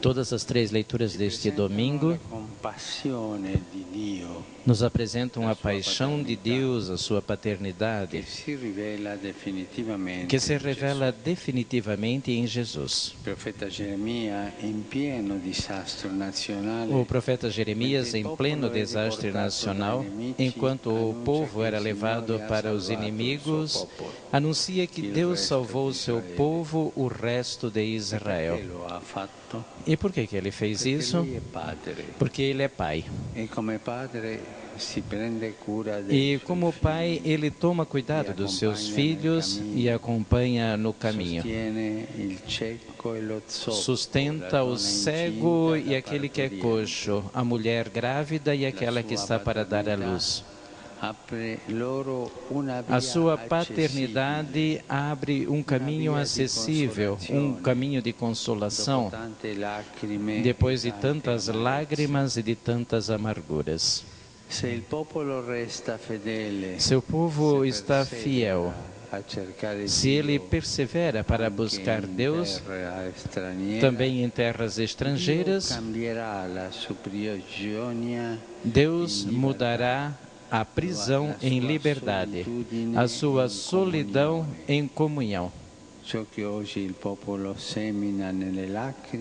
Todas as três leituras deste domingo nos apresentam a paixão de Deus, a sua paternidade, que se revela definitivamente em Jesus. O profeta Jeremias, em pleno desastre nacional, enquanto o povo era levado para os inimigos, anuncia que Deus salvou o seu povo, o resto de Israel. E por que ele fez isso? Porque ele é pai. E como pai, ele toma cuidado dos seus filhos e acompanha no caminho. Sustenta o cego e aquele que é coxo, a mulher grávida e aquela que está para dar à luz. A sua paternidade abre um caminho acessível, um caminho de consolação, depois de tantas lágrimas e de tantas amarguras. Se o povo está fiel, se ele persevera para buscar Deus, também em terras estrangeiras, Deus mudará a prisão em liberdade, a sua solidão em comunhão.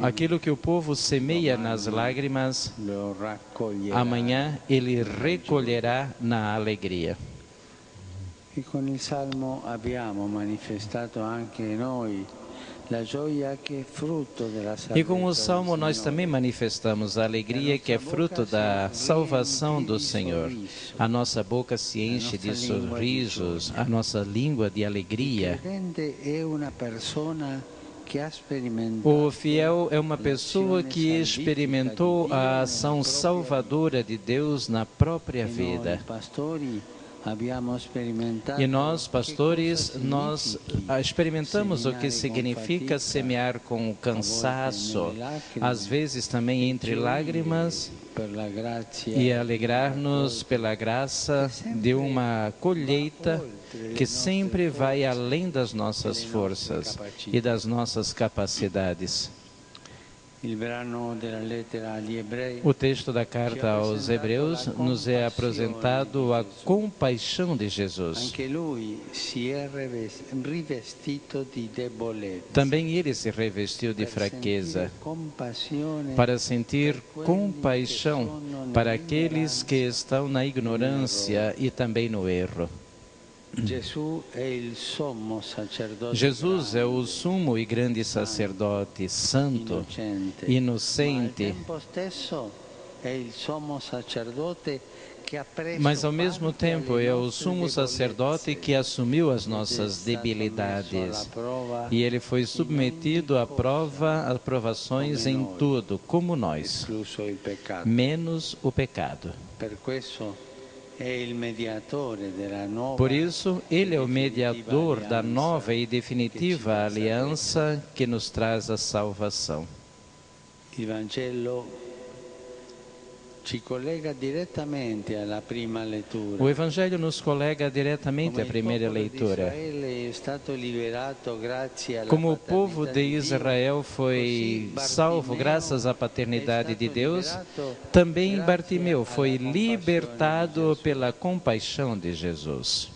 Aquilo que o povo semeia nas lágrimas, amanhã ele recolherá na alegria. E com il Salmo abbiamo manifestato anche noi la gioia che è frutto della salvezza. E com o Salmo nós também manifestamos a alegria que é fruto da salvação do Senhor. A nossa boca se enche de sorrisos, a nossa língua de alegria. O fiel é uma pessoa que experimentou a ação salvadora de Deus na própria vida. E nós, pastores, nós experimentamos o que significa semear com cansaço, às vezes também entre lágrimas, e alegrar-nos pela graça de uma colheita que sempre vai além das nossas forças e das nossas capacidades. O texto da carta aos Hebreus nos é apresentado a compaixão de Jesus. Também ele se revestiu de fraqueza para sentir compaixão para aqueles que estão na ignorância e também no erro. Jesus é o sumo e grande sacerdote, santo, inocente, mas ao mesmo tempo é o sumo sacerdote que assumiu as nossas debilidades e ele foi submetido a provações em tudo, como nós, menos o pecado. Por isso, ele é o mediador da nova e definitiva aliança que nos traz a salvação. O Evangelho nos colega diretamente à primeira leitura. Como o povo de Israel foi salvo graças à paternidade de Deus, também Bartimeu foi libertado pela compaixão de Jesus.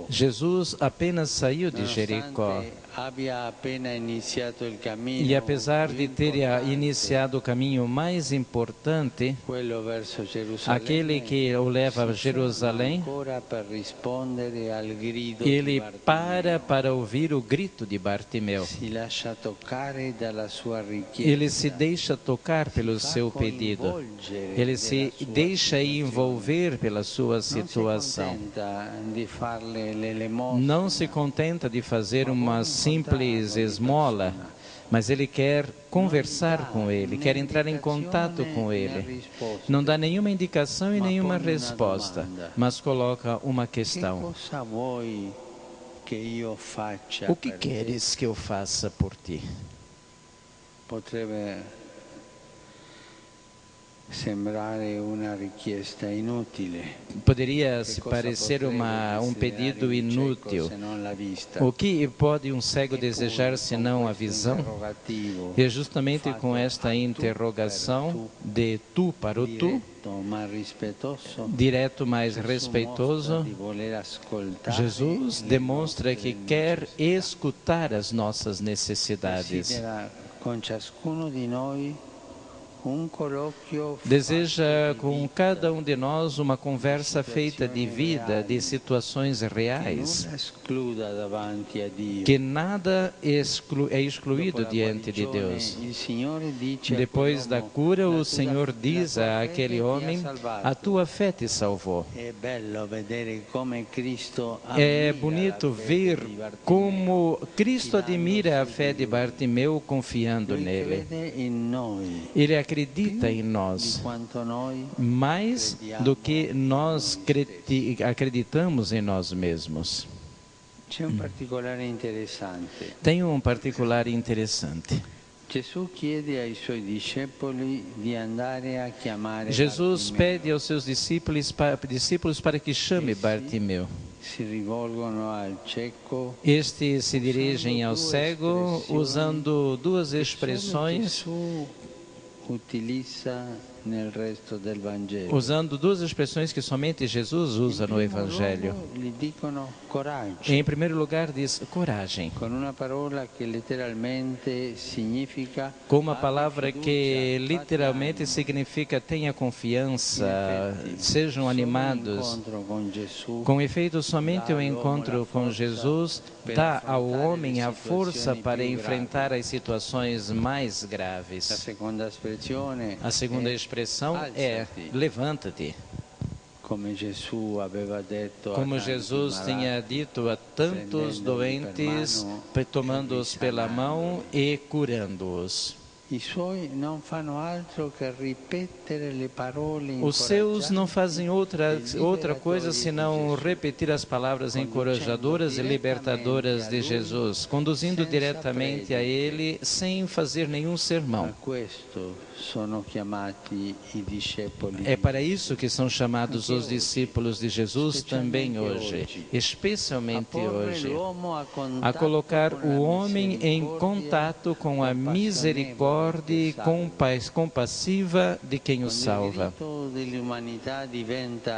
Jesus apenas saiu de Jericó. E apesar de ter iniciado o caminho mais importante, aquele que o leva a Jerusalém, ele para ouvir o grito de Bartimeu. Ele se deixa tocar pelo seu pedido. Ele se deixa envolver pela sua situação. Não se contenta de fazer uma simples esmola, mas ele quer conversar com ele, quer entrar em contato com ele. Não dá nenhuma indicação e nenhuma resposta, mas coloca uma questão. O que queres que eu faça por ti? sembrare una richiesta inutile. Poderia se parecer um pedido inútil. O que pode um cego desejar senão a visão? E é justamente com esta interrogação de tu para o tu, direto, mas respeitoso, Jesus demonstra que quer escutar as nossas necessidades. Deseja com cada um de nós uma conversa feita de vida, de situações reais, que nada é excluído diante de Deus. Depois da cura, o Senhor diz àquele homem: a tua fé te salvou. É bonito ver como Cristo admira a fé de Bartimeu confiando nele. Ele acredita em nós, mais do que nós acreditamos em nós mesmos. Tem um particular interessante. Jesus pede aos seus discípulos para que chame Bartimeu. Estes se dirigem ao cego usando duas expressões. Usando duas expressões que somente Jesus usa no Evangelho. Em primeiro lugar, diz coragem. Com uma palavra que literalmente significa tenha confiança, sejam animados. Com efeito, somente o encontro com Jesus dá ao homem a força para enfrentar as situações mais graves. A segunda expressão é levanta-te. Como Jesus tinha dito a tantos doentes, tomando-os pela mão e curando-os. Os seus não fazem outra coisa senão repetir as palavras encorajadoras e libertadoras de Jesus, conduzindo diretamente a Ele sem fazer nenhum sermão. É para isso que são chamados os discípulos de Jesus também hoje, especialmente hoje, a colocar o homem em contato com a misericórdia compassiva de quem o salva.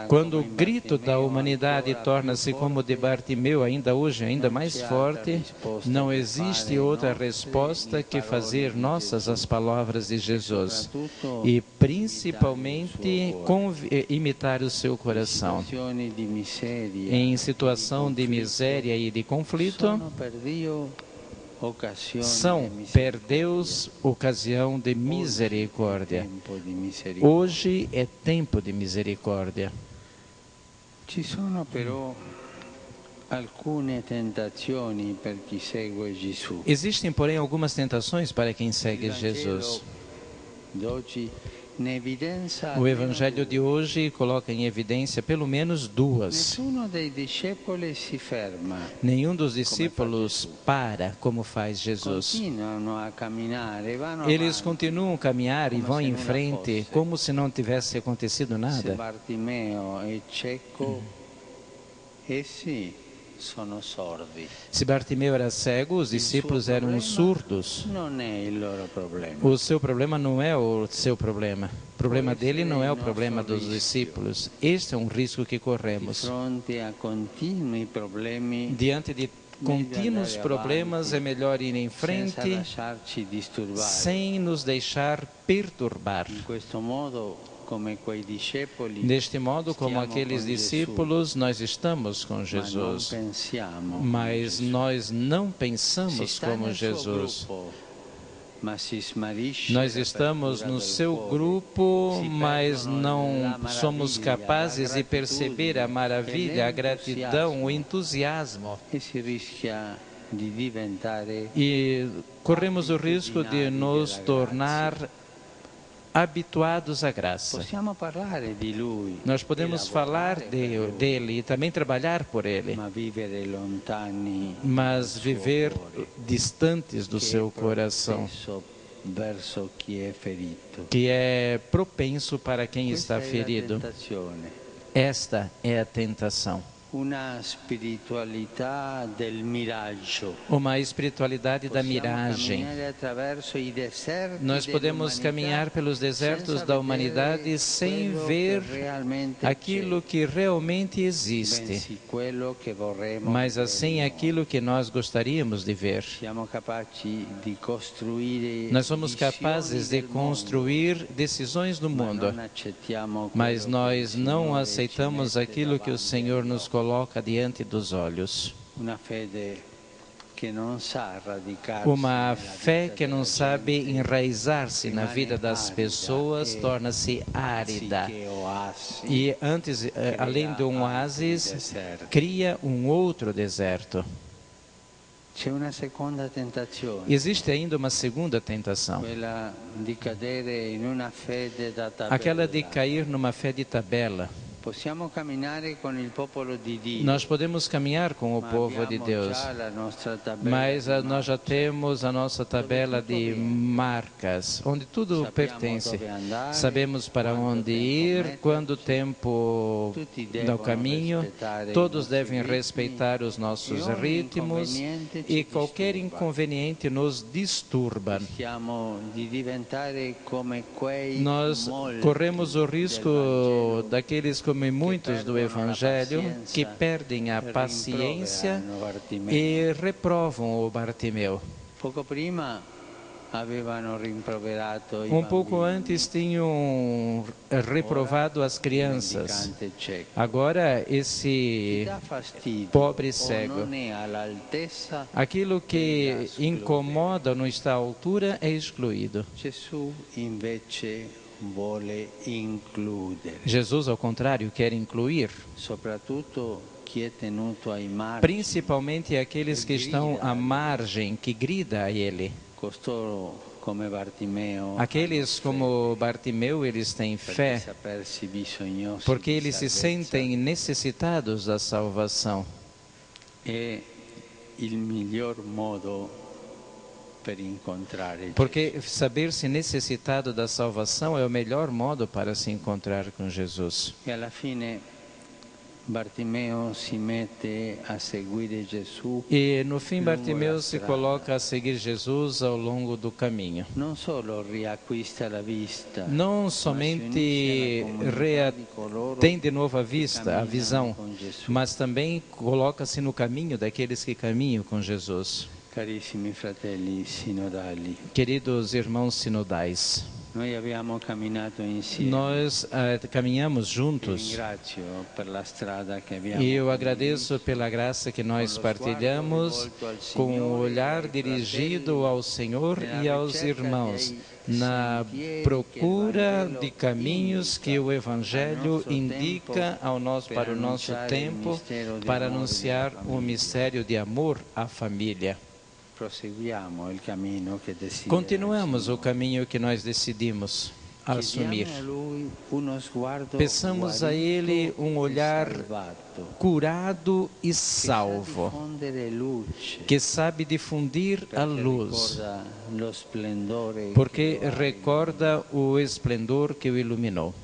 Quando o grito da humanidade torna-se como o de Bartimeu, ainda hoje, ainda mais forte, não existe outra resposta que fazer nossas as palavras de Jesus. E principalmente imitar o seu coração. Em situação de miséria e de conflito, são per Deus ocasião de misericórdia. Hoje é tempo de misericórdia. Ci sono però alcune tentazioni per chi segue Gesù. Existem, porém, algumas tentações para quem segue Jesus. O Evangelho de hoje coloca em evidência pelo menos duas. Nenhum dos discípulos para como faz Jesus. Eles continuam a caminhar e vão em frente como se não tivesse acontecido nada. Se Bartimeu era cego, os discípulos eram surdos. O seu problema não é o seu problema. O problema dele não é o problema dos discípulos. Este é um risco que corremos. Diante de contínuos problemas, é melhor ir em frente sem nos deixar perturbar. Deste modo, como aqueles discípulos, nós estamos com Jesus, mas nós não pensamos como Jesus. Nós estamos no seu grupo, mas não somos capazes de perceber a maravilha, a gratidão, o entusiasmo. E corremos o risco de nos tornar habituados à graça. Nós podemos falar dele e também trabalhar por ele, mas viver distantes do seu coração, verso chi è ferito. que é propenso para quem está Questa è la ferido. tentazione. Esta é a tentação. Una spiritualità del miraggio. Uma espiritualidade da Possiamo miragem. camminare attraverso i deserti Nós podemos caminhar pelos desertos da humanidade sem ver aquilo que realmente existe, mas assim aquilo que nós gostaríamos de ver. Nós somos capazes de construir decisões do mundo, mas nós não aceitamos aquilo que o Senhor nos coloca diante dos olhos. Uma fé que não sabe enraizar-se na vida das pessoas torna-se árida. E antes, além de um oásis, cria um outro deserto. Existe ainda uma segunda tentação, aquela de cair numa fé de tabela. Nós podemos caminhar com o povo de Deus, mas nós já temos a nossa tabela de marcas, onde tudo pertence. Sabemos para onde ir, quando o tempo dá o caminho, todos devem respeitar os nossos ritmos e qualquer inconveniente nos disturba. Nós corremos o risco daqueles como muitos do Evangelho que perdem a paciência e reprovam o Bartimeu. Um pouco antes tinham reprovado as crianças. Agora esse pobre cego. Aquilo que incomoda ou não está à altura é excluído. Jesus, ao contrário, quer incluir, principalmente aqueles que estão à margem, que grida a Ele. Aqueles como Bartimeu, eles têm fé, porque eles se sentem necessitados da salvação. Porque saber-se necessitado da salvação é o melhor modo para se encontrar com Jesus. E no fim Bartimeu se coloca a seguir Jesus ao longo do caminho. Não somente tem de novo a visão, mas também coloca-se no caminho daqueles que caminham com Jesus. Carissimi fratelli sinodali. Queridos irmãos sinodais, nós caminhamos juntos e eu agradeço pela graça que nós partilhamos com o olhar dirigido ao Senhor e aos irmãos, na procura de caminhos que o Evangelho indica para o nosso tempo, para anunciar o mistério de amor à família. Continuamos o caminho que nós decidimos assumir. Peçamos a Ele um olhar curado e salvo, que sabe difundir a luz, porque recorda o esplendor que o iluminou.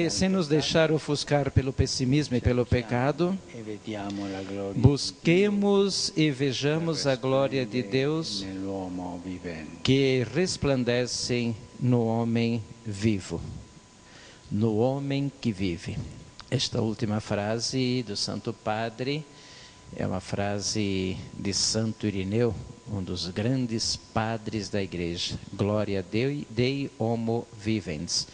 Sem nos deixar ofuscar pelo pessimismo e pelo pecado, busquemos e vejamos a glória de Deus que resplandece no homem vivo, no homem que vive. Esta última frase do Santo Padre é uma frase de Santo Irineu, um dos grandes padres da Igreja. Glória Dei homo vivens.